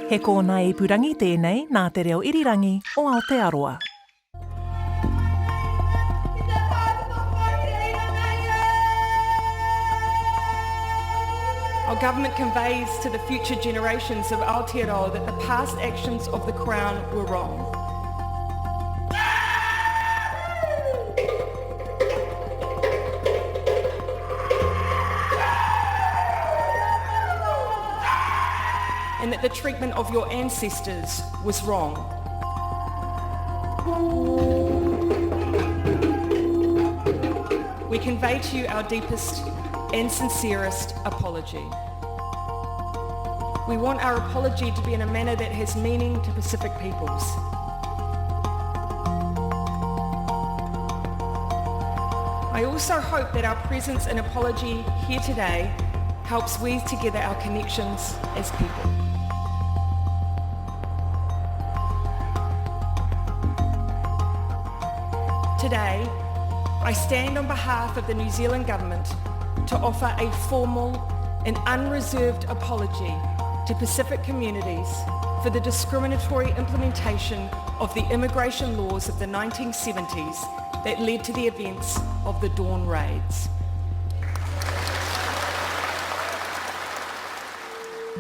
He kōna e purangi tēnei nā te reo irirangi o Aotearoa. Our government conveys to the future generations of Aotearoa that the past actions of the Crown were wrong. And that the treatment of your ancestors was wrong. We convey to you our deepest and sincerest apology. We want our apology to be in a manner that has meaning to Pacific peoples. I also hope that our presence and apology here today helps weave together our connections as people. Today, I stand on behalf of the New Zealand Government to offer a formal and unreserved apology to Pacific communities for the discriminatory implementation of the immigration laws of the 1970s that led to the events of the Dawn Raids.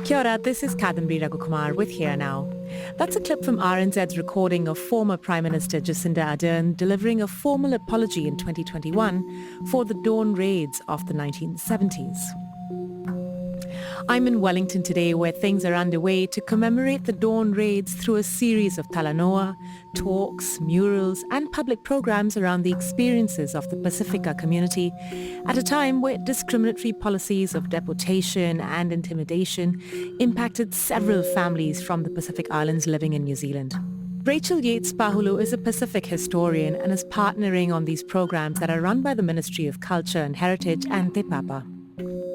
Kia ora, this is Kadambari Raghukumar with Here Now. That's a clip from RNZ's recording of former Prime Minister Jacinda Ardern delivering a formal apology in 2021 for the Dawn Raids of the 1970s. I'm in Wellington today where things are underway to commemorate the Dawn Raids through a series of talanoa, talks, murals and public programs around the experiences of the Pacifica community at a time where discriminatory policies of deportation and intimidation impacted several families from the Pacific Islands living in New Zealand. Rachel Yates Pohulu is a Pacific historian and is partnering on these programs that are run by the Ministry of Culture and Heritage and Te Papa.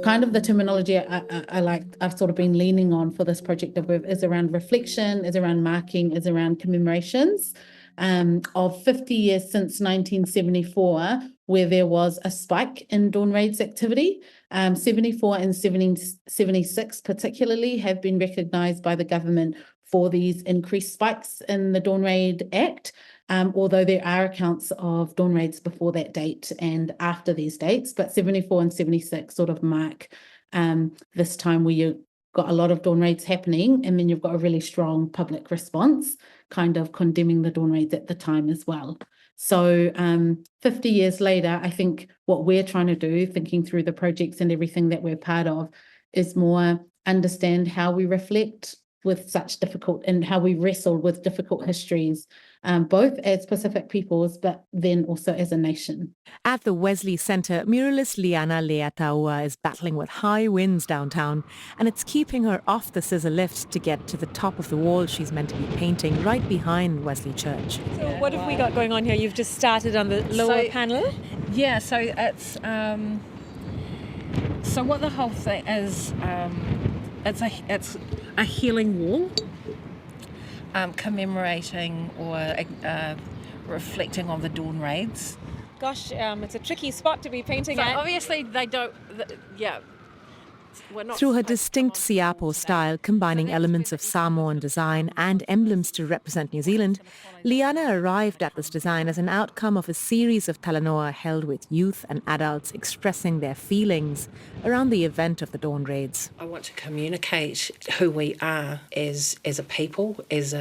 Kind of the terminology I've sort of been leaning on for this project is around reflection, is around marking, is around commemorations of 50 years since 1974, where there was a spike in Dawn Raids activity. 74 and 76 particularly have been recognised by the government for these increased spikes in the Dawn Raid Act. Although there are accounts of Dawn Raids before that date and after these dates, but 74 and 76 sort of mark this time where you've got a lot of Dawn Raids happening, and then you've got a really strong public response kind of condemning the Dawn Raids at the time as well. So 50 years later, I think what we're trying to do, thinking through the projects and everything that we're part of, is more understand how we reflect with such difficult and how we wrestle with difficult histories, both as Pacific peoples, but then also as a nation. At the Wesley Centre, muralist Liana Leiataua is battling with high winds downtown, and it's keeping her off the scissor lift to get to the top of the wall she's meant to be painting right behind Wesley Church. So what have we got going on here? You've just started on the lower panel? Yeah, so it's so what the whole thing is, it's a healing wall, commemorating or reflecting on the Dawn Raids. Gosh, it's a tricky spot to be painting So at. obviously they don't, we're not Through her supposed to distinct copy Siapo style, combining elements of Samoan design and emblems to represent New Zealand, Liana arrived at this design as an outcome of a series of talanoa held with youth and adults expressing their feelings around the event of the Dawn Raids. I want to communicate who we are as a people, as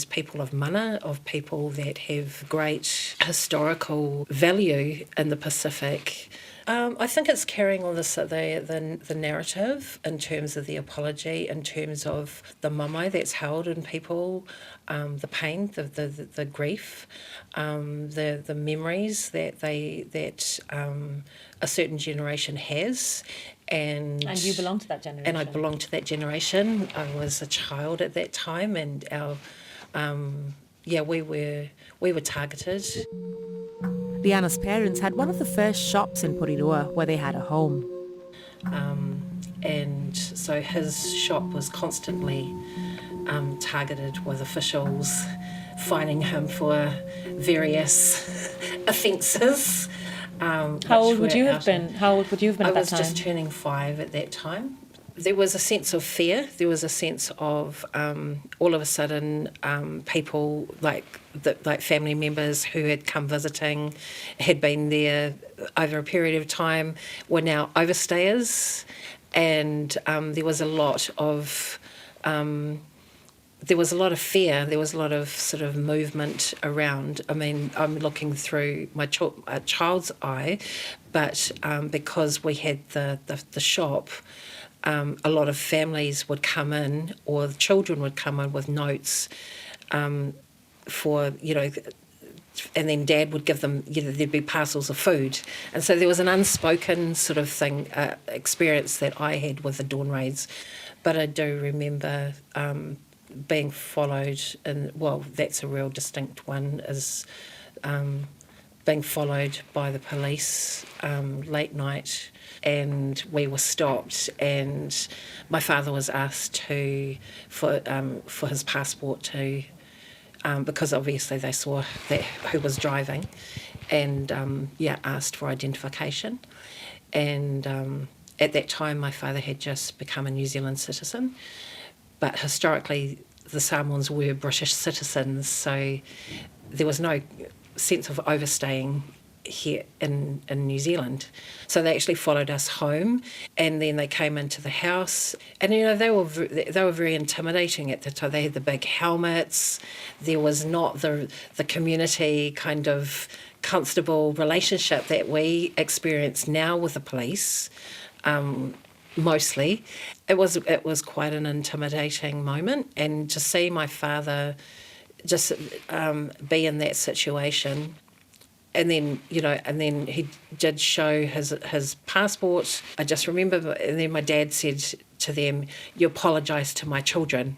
people of mana, of people that have great historical value in the Pacific. I think it's carrying on the narrative in terms of the apology, in terms of the mamae that's held in people, the pain, the grief, the memories that a certain generation has. And you belong to that generation. And I belong to that generation. I was a child at that time, and we were targeted. Liana's parents had one of the first shops in Porirua where they had a home. And so his shop was constantly targeted with officials fining him for various offences. How old would you have been? How old would you have been at that time? I was just turning 5 at that time. There was a sense of fear. There was a sense of all of a sudden people like family members who had come visiting, had been there over a period of time, were now overstayers, and there was a lot of fear. There was a lot of sort of movement around. I mean, I'm looking through my child's eye, but because we had the shop, a lot of families would come in, or the children would come in with notes for, and then Dad would give them, there'd be parcels of food. And so there was an unspoken sort of thing, experience that I had with the dawn raids. But I do remember being followed, and that's a real distinct one, is being followed by the police late night, and we were stopped, and my father was asked for his passport to, because obviously they saw who was driving, and asked for identification. And at that time my father had just become a New Zealand citizen, but historically the Samoans were British citizens, so there was no sense of overstaying here in New Zealand. So they actually followed us home, and then they came into the house, and they were very intimidating at the time. They had the big helmets. There was not the community kind of constable relationship that we experience now with the police. Mostly, it was quite an intimidating moment, and to see my father just be in that situation. And then, he did show his passport. I just remember, and then my dad said to them, "You apologise to my children."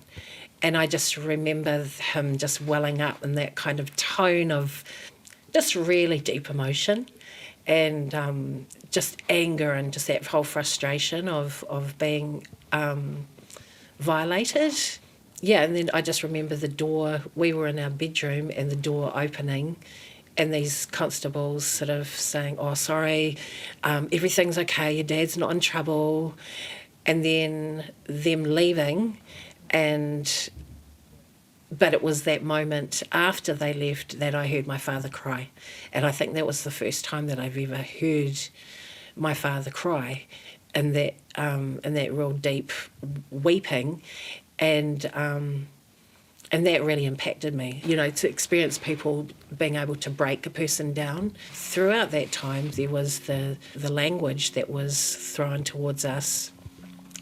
And I just remember him just welling up in that kind of tone of just really deep emotion, and just anger, and just that whole frustration of being violated. Yeah, and then I just remember the door. We were in our bedroom, and the door opening, and these constables sort of saying, "Oh, sorry, everything's okay, your dad's not in trouble," and then them leaving. But it was that moment after they left that I heard my father cry, and I think that was the first time that I've ever heard my father cry, in that real deep weeping, and that really impacted me. To experience people being able to break a person down. Throughout that time, there was the language that was thrown towards us,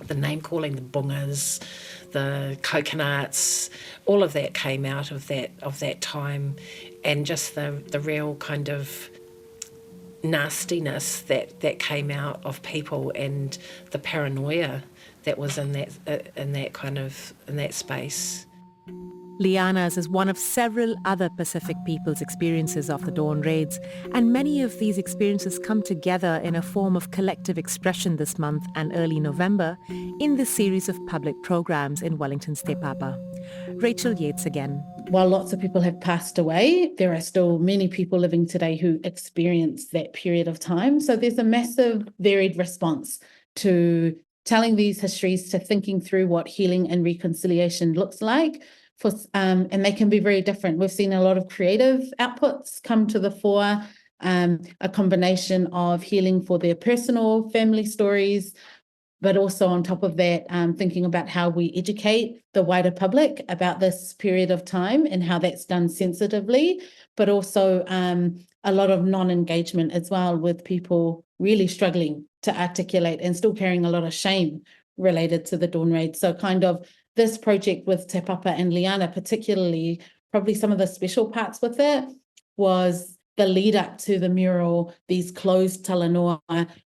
the name calling, the bungas, the coconuts, all of that came out of that time, and just the real kind of nastiness that came out of people, and the paranoia that was in that space. Liana's is one of several other Pacific peoples' experiences of the dawn raids, and many of these experiences come together in a form of collective expression this month and early November in the series of public programs in Wellington's Te Papa. Rachel Yates again. While lots of people have passed away, there are still many people living today who experienced that period of time. So there's a massive varied response to telling these histories, to thinking through what healing and reconciliation looks like. And they can be very different. We've seen a lot of creative outputs come to the fore, a combination of healing for their personal family stories, but also on top of that, thinking about how we educate the wider public about this period of time and how that's done sensitively, but also a lot of non-engagement as well, with people really struggling to articulate and still carrying a lot of shame related to the dawn raid. So kind of this project with Te Papa and Liana particularly, probably some of the special parts with it was the lead up to the mural, these closed talanoa,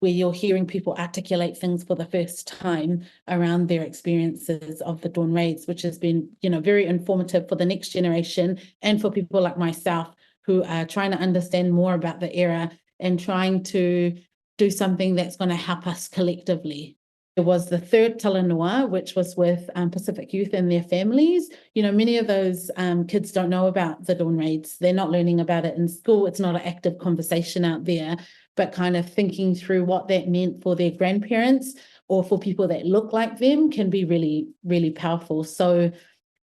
where you're hearing people articulate things for the first time around their experiences of the dawn raids, which has been, very informative for the next generation and for people like myself who are trying to understand more about the era and trying to do something that's going to help us collectively. It was the third talanoa, which was with Pacific youth and their families. Many of those kids don't know about the dawn raids. They're not learning about it in school. It's not an active conversation out there, but kind of thinking through what that meant for their grandparents, or for people that look like them can be really, really powerful. So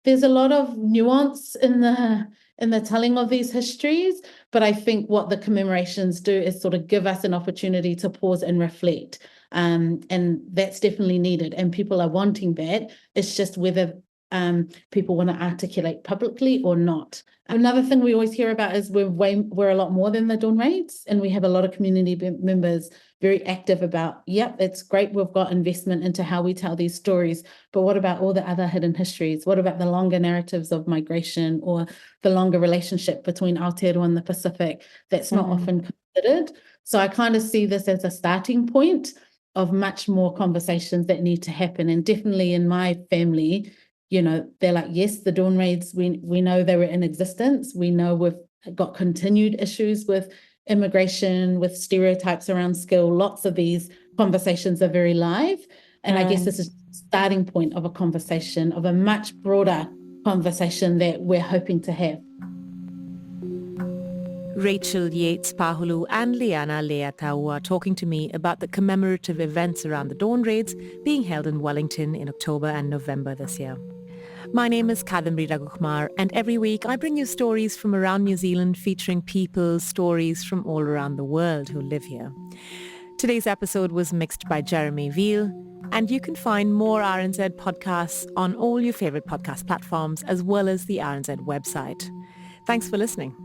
there's a lot of nuance in the telling of these histories, but I think what the commemorations do is sort of give us an opportunity to pause and reflect. And that's definitely needed. And people are wanting that. It's just whether people want to articulate publicly or not. Another thing we always hear about is we're a lot more than the Dawn Raids, and we have a lot of community members very active about, yep, it's great, we've got investment into how we tell these stories, but what about all the other hidden histories? What about the longer narratives of migration or the longer relationship between Aotearoa and the Pacific that's not often considered? So I kind of see this as a starting point of much more conversations that need to happen. And definitely in my family, you know, they're like, yes, the Dawn Raids, we know they were in existence. We know we've got continued issues with immigration, with stereotypes around skill. Lots of these conversations are very live. And I guess this is the starting point of a conversation, of a much broader conversation that we're hoping to have. Rachel Yates Pohulu and Liana Leiataua are talking to me about the commemorative events around the Dawn Raids being held in Wellington in October and November this year. My name is Kadambari Raghukumar, and every week I bring you stories from around New Zealand featuring people's stories from all around the world who live here. Today's episode was mixed by Jeremy Veal, and you can find more RNZ podcasts on all your favorite podcast platforms as well as the RNZ website. Thanks for listening.